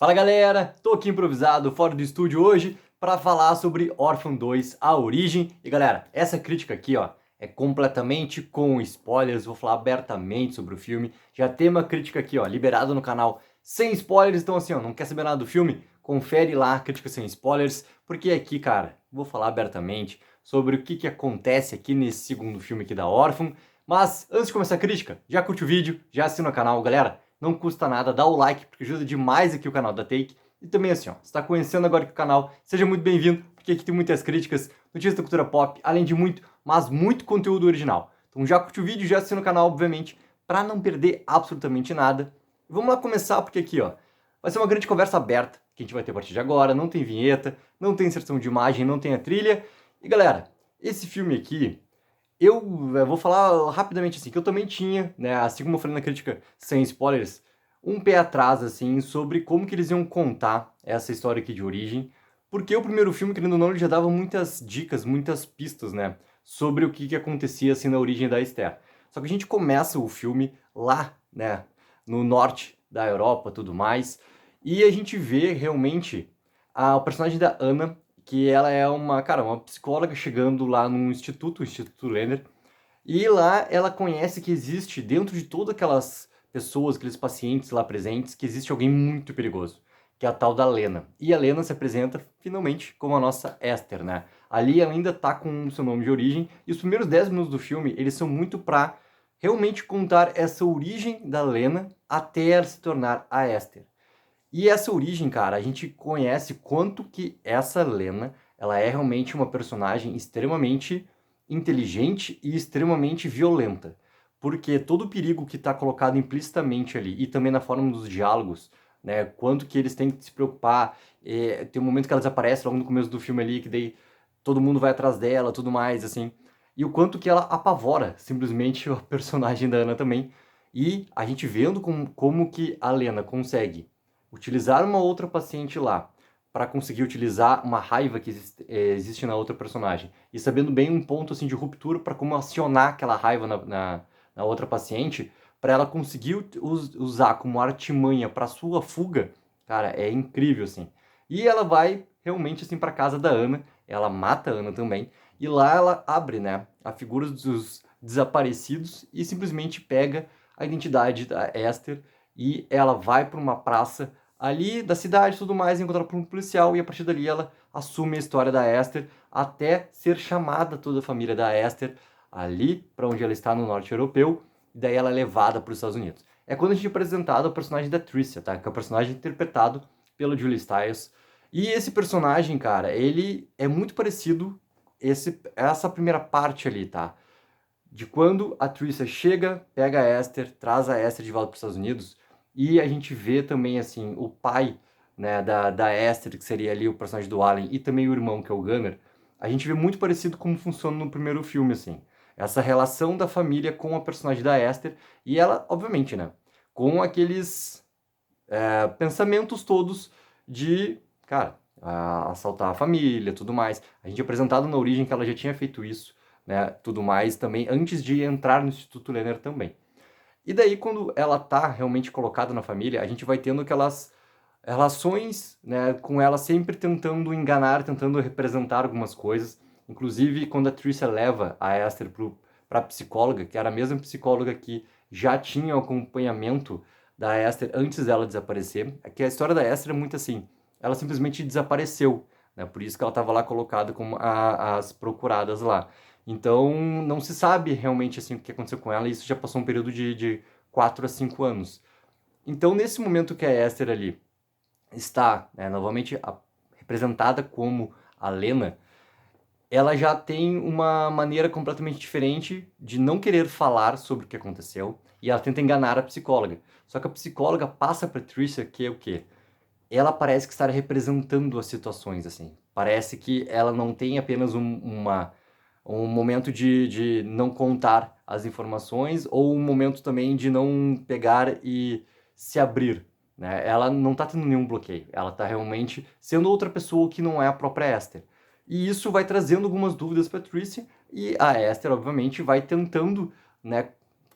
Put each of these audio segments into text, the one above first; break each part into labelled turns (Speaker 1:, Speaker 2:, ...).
Speaker 1: Fala galera, tô aqui improvisado fora do estúdio hoje para falar sobre Órfão 2, A Origem. E galera, essa crítica aqui ó, é completamente com spoilers, vou falar abertamente sobre o filme. Já tem uma crítica aqui ó, liberada no canal sem spoilers, então assim ó, não quer saber nada do filme? Confere lá a crítica sem spoilers, porque aqui cara, vou falar abertamente sobre o que acontece aqui nesse segundo filme aqui da Órfão. Mas antes de começar a crítica, já curte o vídeo, já assina o canal, galera. Não custa nada, dá o like, porque ajuda demais aqui o canal da Take. E também assim, ó, você está conhecendo agora aqui o canal, seja muito bem-vindo, porque aqui tem muitas críticas, notícias da cultura pop, além de muito, mas muito conteúdo original. Então já curte o vídeo, já assina o canal, obviamente, para não perder absolutamente nada. E vamos lá começar, porque aqui, ó, vai ser uma grande conversa aberta, que a gente vai ter a partir de agora, não tem vinheta, não tem inserção de imagem, não tem a trilha. E galera, esse filme aqui, eu vou falar rapidamente assim, que eu também tinha, né, assim como eu falei na crítica sem spoilers, um pé atrás, assim, sobre como que eles iam contar essa história aqui de origem, porque o primeiro filme, querendo ou não, ele já dava muitas dicas, muitas pistas, né, sobre o que acontecia, assim, na origem da Esther. Só que a gente começa o filme lá, né, no norte da Europa, tudo mais, e a gente vê realmente o personagem da Anna, que ela é uma psicóloga chegando lá num instituto, o Instituto Lenner, e lá ela conhece que existe, dentro de todas aquelas pessoas, aqueles pacientes lá presentes, que existe alguém muito perigoso, que é a tal da Lena. E a Lena se apresenta, finalmente, como a nossa Esther, né? Ali ela ainda tá com o seu nome de origem, e os primeiros 10 minutos do filme, eles são muito pra realmente contar essa origem da Lena até ela se tornar a Esther. E essa origem, cara, a gente conhece quanto que essa Lena, ela é realmente uma personagem extremamente inteligente e extremamente violenta. Porque todo o perigo que está colocado implicitamente ali, e também na forma dos diálogos, né, quanto que eles têm que se preocupar, tem um momento que elas aparecem logo no começo do filme ali, que daí todo mundo vai atrás dela, tudo mais, assim, e o quanto que ela apavora, simplesmente, a personagem da Ana também, e a gente vendo como que a Lena consegue utilizar uma outra paciente lá para conseguir utilizar uma raiva que existe na outra personagem e sabendo bem um ponto assim de ruptura para como acionar aquela raiva na outra paciente para ela conseguir usar como artimanha para sua fuga, cara, é incrível assim. E ela vai realmente assim para casa da Ana, ela mata a Ana também e lá ela abre, né, a figura dos desaparecidos e simplesmente pega a identidade da Esther e ela vai para uma praça ali da cidade e tudo mais, encontrada por um policial, e a partir dali ela assume a história da Esther, até ser chamada toda a família da Esther ali para onde ela está no norte europeu, e daí ela é levada para os Estados Unidos. É quando a gente é apresentado o personagem da Tricia, tá? Que é o personagem interpretado pela Julie Stiles. E esse personagem, cara, ele é muito parecido essa primeira parte ali, tá? De quando a Tricia chega, pega a Esther, traz a Esther de volta para os Estados Unidos, e a gente vê também, assim, o pai, né, da Esther, que seria ali o personagem do Allen, e também o irmão, que é o Gunner, a gente vê muito parecido como funciona no primeiro filme, assim. Essa relação da família com a personagem da Esther, e ela, obviamente, né, com aqueles pensamentos todos de, cara, assaltar a família, tudo mais. A gente é apresentado na origem que ela já tinha feito isso, né, tudo mais também, antes de entrar no Instituto Lenner também. E daí, quando ela tá realmente colocada na família, a gente vai tendo aquelas relações, né, com ela sempre tentando enganar, tentando representar algumas coisas. Inclusive, quando a Tricia leva a Esther para psicóloga, que era a mesma psicóloga que já tinha o acompanhamento da Esther antes dela desaparecer, é que a história da Esther é muito assim, ela simplesmente desapareceu, né, por isso que ela estava lá colocada como as procuradas lá. Então, não se sabe realmente assim o que aconteceu com ela, e isso já passou um período de 4 a 5 anos. Então, nesse momento que a Esther ali está, né, novamente representada como a Lena, ela já tem uma maneira completamente diferente de não querer falar sobre o que aconteceu, e ela tenta enganar a psicóloga. Só que a psicóloga passa para Tricia que é o quê? Ela parece que está representando as situações, assim. Parece que ela não tem apenas um momento de não contar as informações ou um momento também de não pegar e se abrir, né? Ela não está tendo nenhum bloqueio. Ela está realmente sendo outra pessoa que não é a própria Esther. E isso vai trazendo algumas dúvidas para Tricia e a Esther, obviamente, vai tentando, né,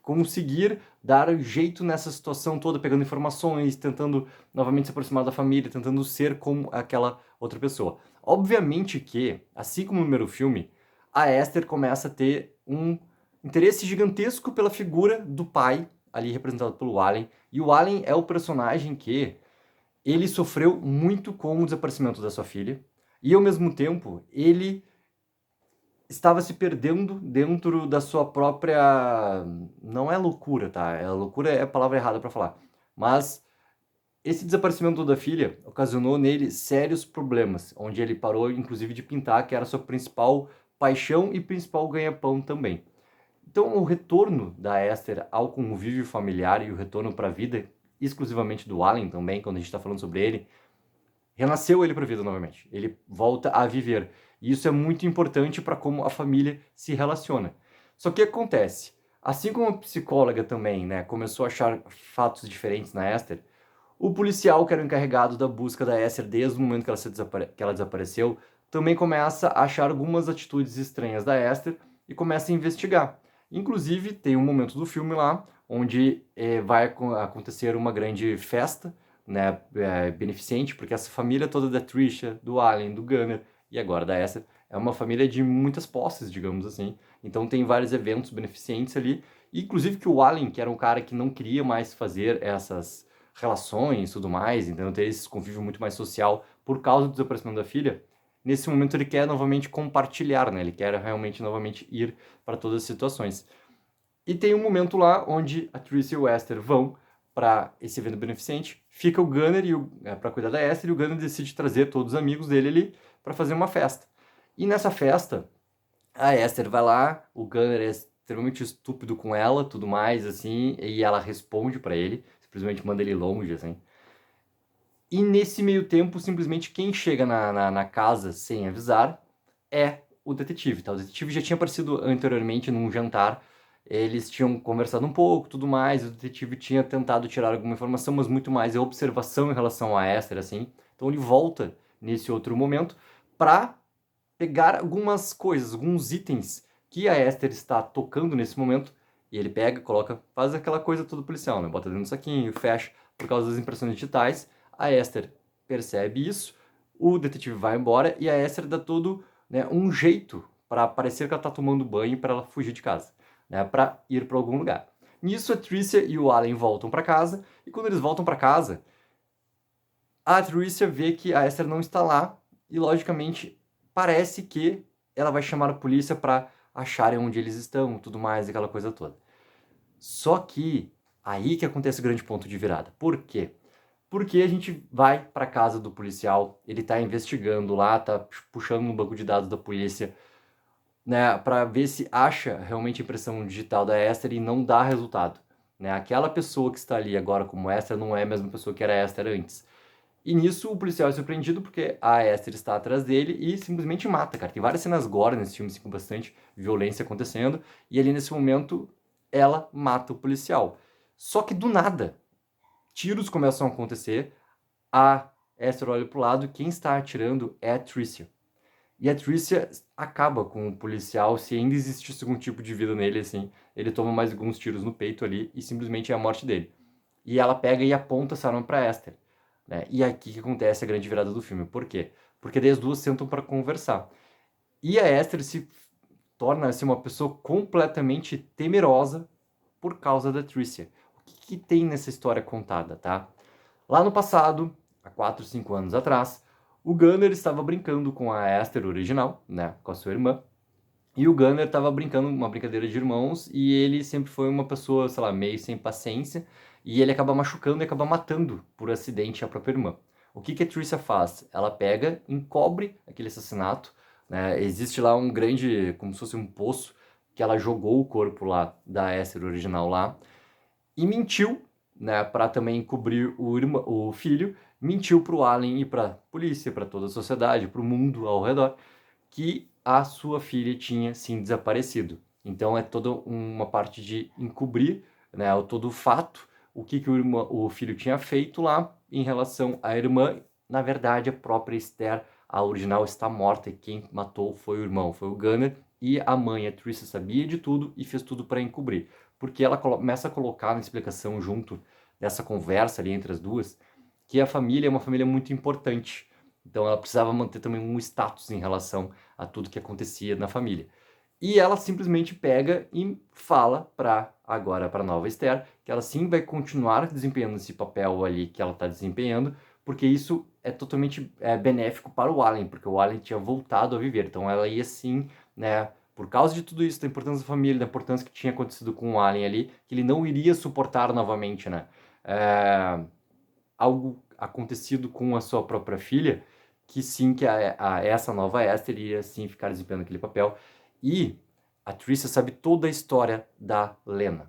Speaker 1: conseguir dar jeito nessa situação toda, pegando informações, tentando novamente se aproximar da família, tentando ser como aquela outra pessoa. Obviamente que, assim como no primeiro filme, a Esther começa a ter um interesse gigantesco pela figura do pai, ali representado pelo Allen, e o Allen é o personagem que ele sofreu muito com o desaparecimento da sua filha, e ao mesmo tempo ele estava se perdendo dentro da sua própria... Não é loucura, tá? Loucura é a palavra errada para falar. Mas esse desaparecimento da filha ocasionou nele sérios problemas, onde ele parou, inclusive, de pintar, que era a sua principal paixão e principal ganha-pão também. Então, o retorno da Esther ao convívio familiar e o retorno para a vida, exclusivamente do Allen também, quando a gente está falando sobre ele, renasceu ele para a vida novamente. Ele volta a viver. E isso é muito importante para como a família se relaciona. Só que acontece, assim como a psicóloga também, né, começou a achar fatos diferentes na Esther, o policial, que era o encarregado da busca da Esther desde o momento que ela desapareceu, também começa a achar algumas atitudes estranhas da Esther e começa a investigar. Inclusive, tem um momento do filme lá onde vai acontecer uma grande festa, né, beneficente, porque essa família toda da Trisha, do Allen, do Gunner e agora da Esther é uma família de muitas posses, digamos assim. Então tem vários eventos beneficentes ali, inclusive que o Allen, que era um cara que não queria mais fazer essas relações e tudo mais, então ter esse convívio muito mais social por causa do desaparecimento da filha, nesse momento ele quer novamente compartilhar, né? Ele quer realmente novamente ir para todas as situações. E tem um momento lá onde a Tricia e o Esther vão para esse evento beneficente, fica o Gunner para cuidar da Esther, e o Gunner decide trazer todos os amigos dele ali para fazer uma festa. E nessa festa, a Esther vai lá, o Gunner é extremamente estúpido com ela, tudo mais, assim, e ela responde para ele, simplesmente manda ele longe, assim. E nesse meio tempo, simplesmente quem chega na casa sem avisar é o detetive, tá? O detetive já tinha aparecido anteriormente num jantar, eles tinham conversado um pouco, tudo mais, o detetive tinha tentado tirar alguma informação, mas muito mais é observação em relação a Esther, assim. Então ele volta nesse outro momento para pegar algumas coisas, alguns itens que a Esther está tocando nesse momento, e ele pega, coloca, faz aquela coisa toda policial, né? Bota dentro do saquinho, fecha, por causa das impressões digitais. A Esther percebe isso, o detetive vai embora e a Esther dá todo, né, um jeito para parecer que ela está tomando banho para ela fugir de casa, né, para ir para algum lugar. Nisso a Tricia e o Allen voltam para casa, e quando eles voltam para casa, a Tricia vê que a Esther não está lá e logicamente parece que ela vai chamar a polícia para acharem onde eles estão, tudo mais, aquela coisa toda. Só que aí que acontece o grande ponto de virada. Por quê? Porque a gente vai para casa do policial, ele tá investigando lá, tá puxando no banco de dados da polícia, né, para ver se acha realmente a impressão digital da Esther e não dá resultado, né? Aquela pessoa que está ali agora como Esther não é a mesma pessoa que era Esther antes. E nisso o policial é surpreendido porque a Esther está atrás dele e simplesmente mata, cara. Tem várias cenas gore nesse filme, assim, com bastante violência acontecendo, e ali nesse momento ela mata o policial. Só que do nada, tiros começam a acontecer, a Esther olha pro lado, quem está atirando é a Tricia. E a Tricia acaba com o policial, se ainda existisse algum tipo de vida nele, assim, ele toma mais alguns tiros no peito ali e simplesmente é a morte dele. E ela pega e aponta essa arma pra Esther, né? E aqui que acontece a grande virada do filme. Por quê? Porque daí as duas sentam para conversar. E a Esther se torna assim, uma pessoa completamente temerosa por causa da Tricia. O que tem nessa história contada, tá? Lá no passado, há 4, 5 anos atrás, o Gunner estava brincando com a Esther original, né, com a sua irmã, e o Gunner estava brincando uma brincadeira de irmãos, e ele sempre foi uma pessoa, sei lá, meio sem paciência, e ele acaba machucando e acaba matando por acidente a própria irmã. O que a Tricia faz? Ela pega, encobre aquele assassinato, né, existe lá um grande, como se fosse um poço, que ela jogou o corpo lá da Esther original lá, e mentiu, né, para também encobrir o filho, mentiu para o Allen e para a polícia, para toda a sociedade, para o mundo ao redor, que a sua filha tinha sim desaparecido. Então é toda uma parte de encobrir, né, todo o fato, o que o filho tinha feito lá em relação à irmã. Na verdade, a própria Esther, a original, está morta e quem matou foi o irmão, foi o Gunner, e a mãe, a Tricia, sabia de tudo e fez tudo para encobrir. porque ela começa a colocar na explicação junto dessa conversa ali entre as duas, que a família é uma família muito importante. Então ela precisava manter também um status em relação a tudo que acontecia na família. E ela simplesmente pega e fala para nova Esther que ela sim vai continuar desempenhando esse papel ali que ela está desempenhando, porque isso é totalmente benéfico para o Allen, porque o Allen tinha voltado a viver. Então ela ia sim, né, por causa de tudo isso, da importância da família, da importância que tinha acontecido com o Allen ali, que ele não iria suportar novamente, né, algo acontecido com a sua própria filha, que sim, que essa nova Esther iria sim ficar desempenhando aquele papel. E a Tricia sabe toda a história da Lena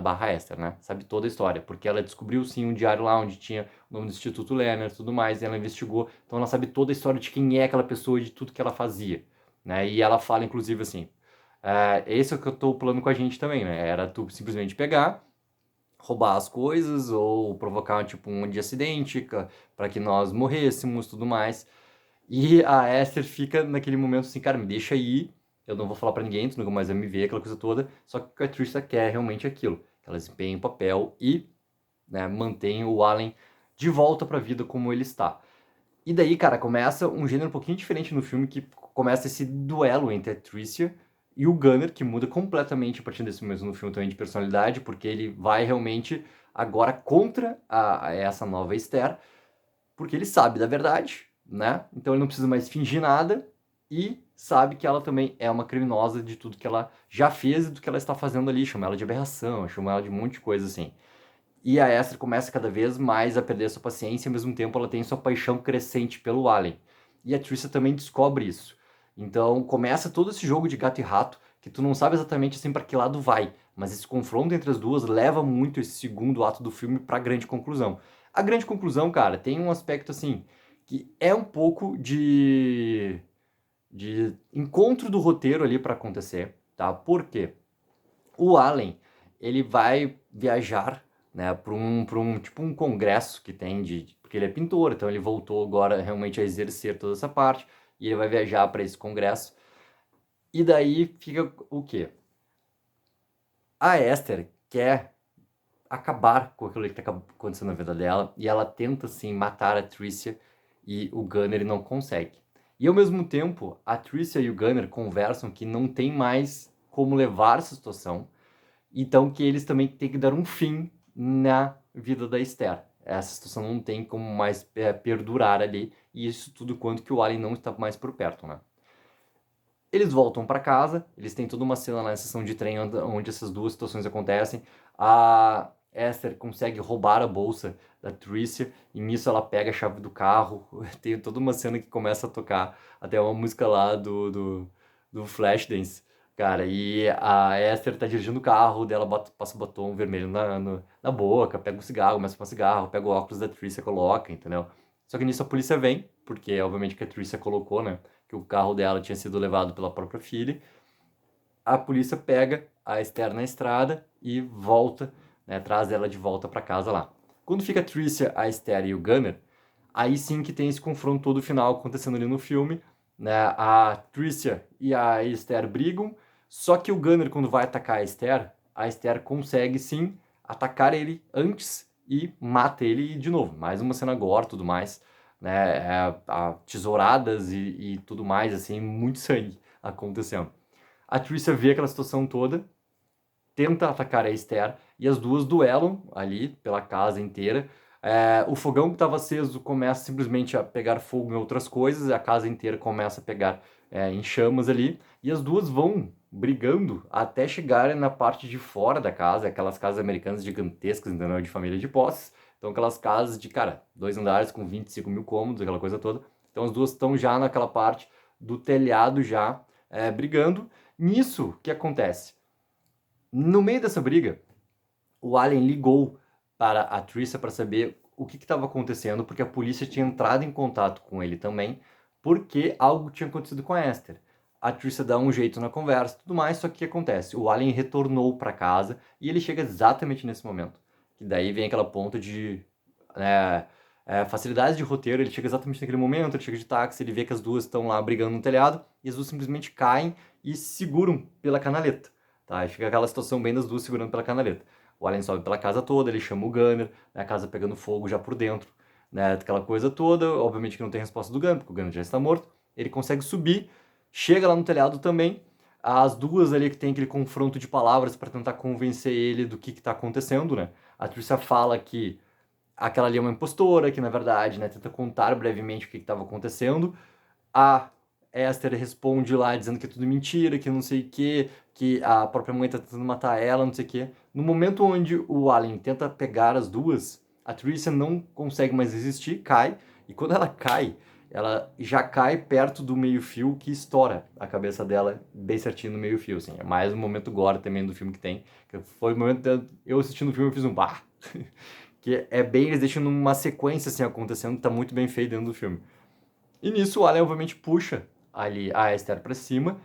Speaker 1: barra Esther, né? Sabe toda a história, porque ela descobriu sim um diário lá onde tinha o nome do Instituto Lerner e tudo mais, e ela investigou, então ela sabe toda a história de quem é aquela pessoa e de tudo que ela fazia, né? E ela fala, inclusive, assim, esse é o que eu tô plano com a gente também, né? Era tu simplesmente pegar, roubar as coisas ou provocar tipo um de acidente para que nós morrêssemos, tudo mais. E a Esther fica naquele momento assim, cara, me deixa aí, eu não vou falar pra ninguém, tu nunca mais vai me ver, aquela coisa toda. Só que a Trisha quer realmente aquilo, que ela desempenhe o papel e, né, mantém o Allen de volta pra vida como ele está. E daí, cara, começa um gênero um pouquinho diferente no filme, que começa esse duelo entre a Tricia e o Gunner, que muda completamente a partir desse momento no filme também de personalidade, porque ele vai realmente agora contra essa nova Esther, porque ele sabe da verdade, né? Então ele não precisa mais fingir nada e sabe que ela também é uma criminosa de tudo que ela já fez e do que ela está fazendo ali. Chama ela de aberração, chama ela de um monte de coisa assim. E a Esther começa cada vez mais a perder sua paciência e ao mesmo tempo ela tem sua paixão crescente pelo Allen. E a Tricia também descobre isso. Então começa todo esse jogo de gato e rato que tu não sabe exatamente assim para que lado vai, mas esse confronto entre as duas leva muito esse segundo ato do filme para a grande conclusão. A grande conclusão, cara, tem um aspecto assim que é um pouco de encontro do roteiro ali para acontecer, tá? Por quê? O Allen, ele vai viajar, né, para um tipo um congresso que tem porque ele é pintor, então ele voltou agora realmente a exercer toda essa parte e ele vai viajar para esse congresso. E daí fica o quê? A Esther quer acabar com aquilo que está acontecendo na vida dela e ela tenta assim matar a Tricia e o Gunner não consegue. E ao mesmo tempo, a Tricia e o Gunner conversam que não tem mais como levar essa situação. Então que eles também têm que dar um fim na vida da Esther. Essa situação não tem como mais perdurar ali, e isso tudo quanto que o Alien não está mais por perto, né? Eles voltam para casa, eles têm toda uma cena na estação de trem onde essas duas situações acontecem. A Esther consegue roubar a bolsa da Tricia, e nisso ela pega a chave do carro. Tem toda uma cena que começa a tocar até uma música lá do Flashdance, cara. E a Esther tá dirigindo o carro, dela passa o batom vermelho na boca, pega um cigarro, começa a fumar cigarro, pega o óculos da Tricia, coloca, entendeu? Só que nisso a polícia vem, porque obviamente que a Tricia colocou, né, que o carro dela tinha sido levado pela própria filha. A polícia pega a Esther na estrada e volta, né, traz ela de volta para casa lá. Quando fica a Tricia, a Esther e o Gunner, aí sim que tem esse confronto todo final acontecendo ali no filme, né? A Tricia e a Esther brigam, só que o Gunner, quando vai atacar a Esther consegue sim atacar ele antes e mata ele de novo. Mais uma cena gore, tudo mais, né? Tesouradas e tudo mais, assim, muito sangue acontecendo. A Tricia vê aquela situação toda, tenta atacar a Esther e as duas duelam ali pela casa inteira. O fogão que estava aceso começa simplesmente a pegar fogo em outras coisas, a casa inteira começa a pegar em chamas ali, e as duas vão brigando até chegarem na parte de fora da casa, aquelas casas americanas gigantescas, entendeu? De família de posses. Então aquelas casas de, cara, 2 andares com 25 mil cômodos, aquela coisa toda. Então as duas estão já naquela parte do telhado já brigando. Nisso, o que acontece? No meio dessa briga, o Allen ligou para a Tricia para saber o que estava acontecendo, porque a polícia tinha entrado em contato com ele também, porque algo tinha acontecido com a Esther. A Tricia dá um jeito na conversa e tudo mais, só que o que acontece? O Allen retornou para casa e ele chega exatamente nesse momento. Que daí vem aquela ponta de facilidades de roteiro, ele chega exatamente naquele momento, ele chega de táxi, ele vê que as duas estão lá brigando no telhado e as duas simplesmente caem e se seguram pela canaleta. tá? E fica aquela situação bem das duas segurando pela canaleta. O Alien sobe pela casa toda, ele chama o Gunner, né, a casa pegando fogo já por dentro, né, aquela coisa toda. Obviamente que não tem resposta do Gunner, porque o Gunner já está morto. Ele consegue subir, chega lá no telhado também. As duas ali que tem aquele confronto de palavras para tentar convencer ele do que está acontecendo, né? A Tricia fala que aquela ali é uma impostora, que na verdade, né, tenta contar brevemente o que estava acontecendo. A Esther responde lá dizendo que é tudo mentira, que não sei o que a própria mãe tá tentando matar ela, não sei o que. No momento onde o Alien tenta pegar as duas, a Tricia não consegue mais resistir, cai, e quando ela cai, ela já cai perto do meio-fio que estoura a cabeça dela bem certinho no meio-fio, assim. É mais um momento gore também do filme que tem. Que foi o momento de eu assistindo o filme, eu fiz um bah! Que é bem, eles deixam numa sequência assim acontecendo, tá muito bem feito dentro do filme. E nisso o Alien obviamente puxa ali a Esther pra cima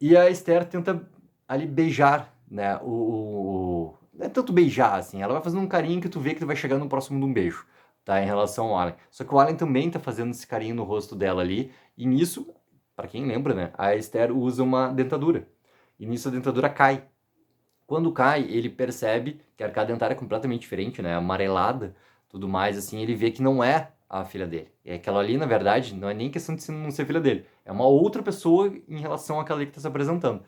Speaker 1: e a Esther tenta ali beijar, né, não é tanto beijar, assim, ela vai fazendo um carinho que tu vê que tu vai chegar no próximo de um beijo, tá, em relação ao Alien. Só que o Alien também tá fazendo esse carinho no rosto dela ali, e nisso, pra quem lembra, né, a Esther usa uma dentadura, e nisso a dentadura cai. Quando cai, ele percebe que a arcada dentária é completamente diferente, né, amarelada, tudo mais, assim, ele vê que não é a filha dele. E aquela ali, na verdade, não é nem questão de não ser filha dele, é uma outra pessoa em relação àquela ali que tá se apresentando.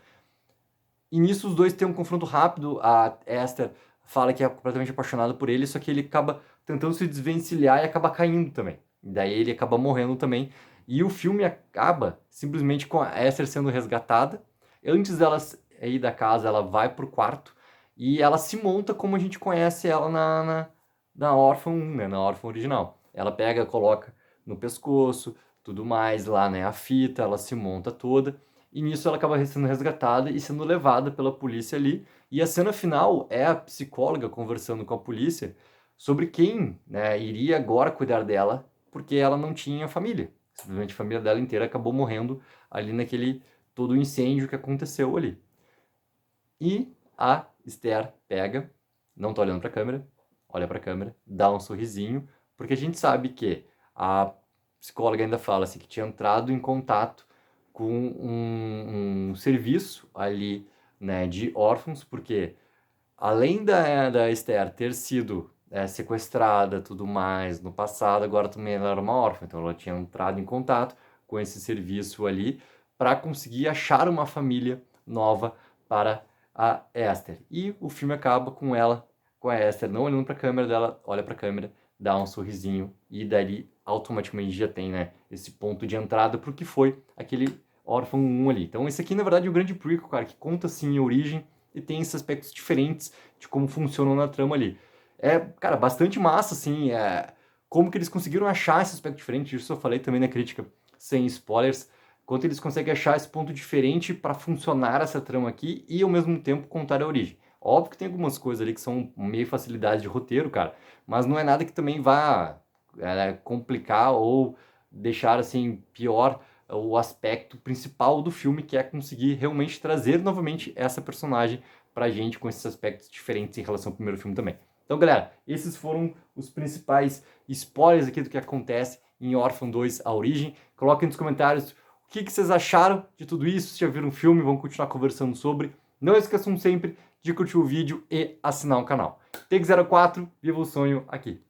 Speaker 1: E nisso os dois têm um confronto rápido. A Esther fala que é completamente apaixonada por ele, só que ele acaba tentando se desvencilhar e acaba caindo também. E daí ele acaba morrendo também. E o filme acaba simplesmente com a Esther sendo resgatada. Antes dela ir da casa, ela vai pro quarto e ela se monta como a gente conhece ela na Órfã 1, né? Na Órfã original. Ela pega, coloca no pescoço, tudo mais lá, né? A fita, ela se monta toda. E nisso ela acaba sendo resgatada e sendo levada pela polícia ali. E a cena final é a psicóloga conversando com a polícia sobre quem, né, iria agora cuidar dela, porque ela não tinha família. Simplesmente a família dela inteira acabou morrendo ali naquele todo o incêndio que aconteceu ali. E a Esther pega, não tá olhando pra câmera, olha pra câmera, dá um sorrisinho, porque a gente sabe que a psicóloga ainda fala assim, que tinha entrado em contato com um serviço ali, né, de órfãos, porque além da Esther ter sido sequestrada, tudo mais, no passado, agora também ela era uma órfã, então ela tinha entrado em contato com esse serviço ali para conseguir achar uma família nova para a Esther. E o filme acaba com ela, com a Esther, não olhando para a câmera dela, olha para a câmera, dá um sorrisinho e dali automaticamente já tem, né, esse ponto de entrada para o que foi aquele Órfão 1 ali. Então esse aqui, na verdade, é um grande prequel, cara, que conta, sim, a origem e tem esses aspectos diferentes de como funcionou na trama ali. É, cara, bastante massa, assim, como que eles conseguiram achar esse aspecto diferente, isso eu falei também na crítica, sem spoilers, quanto eles conseguem achar esse ponto diferente para funcionar essa trama aqui e, ao mesmo tempo, contar a origem. Óbvio que tem algumas coisas ali que são meio facilidade de roteiro, cara, mas não é nada que também vá complicar ou deixar, assim, pior o aspecto principal do filme, que é conseguir realmente trazer novamente essa personagem pra gente com esses aspectos diferentes em relação ao primeiro filme também. Então, galera, esses foram os principais spoilers aqui do que acontece em Órfão 2, A Origem. Coloquem nos comentários o que vocês acharam de tudo isso, se já viram o filme, vamos continuar conversando sobre. Não esqueçam sempre de curtir o vídeo e assinar o canal. Take04, viva o sonho aqui!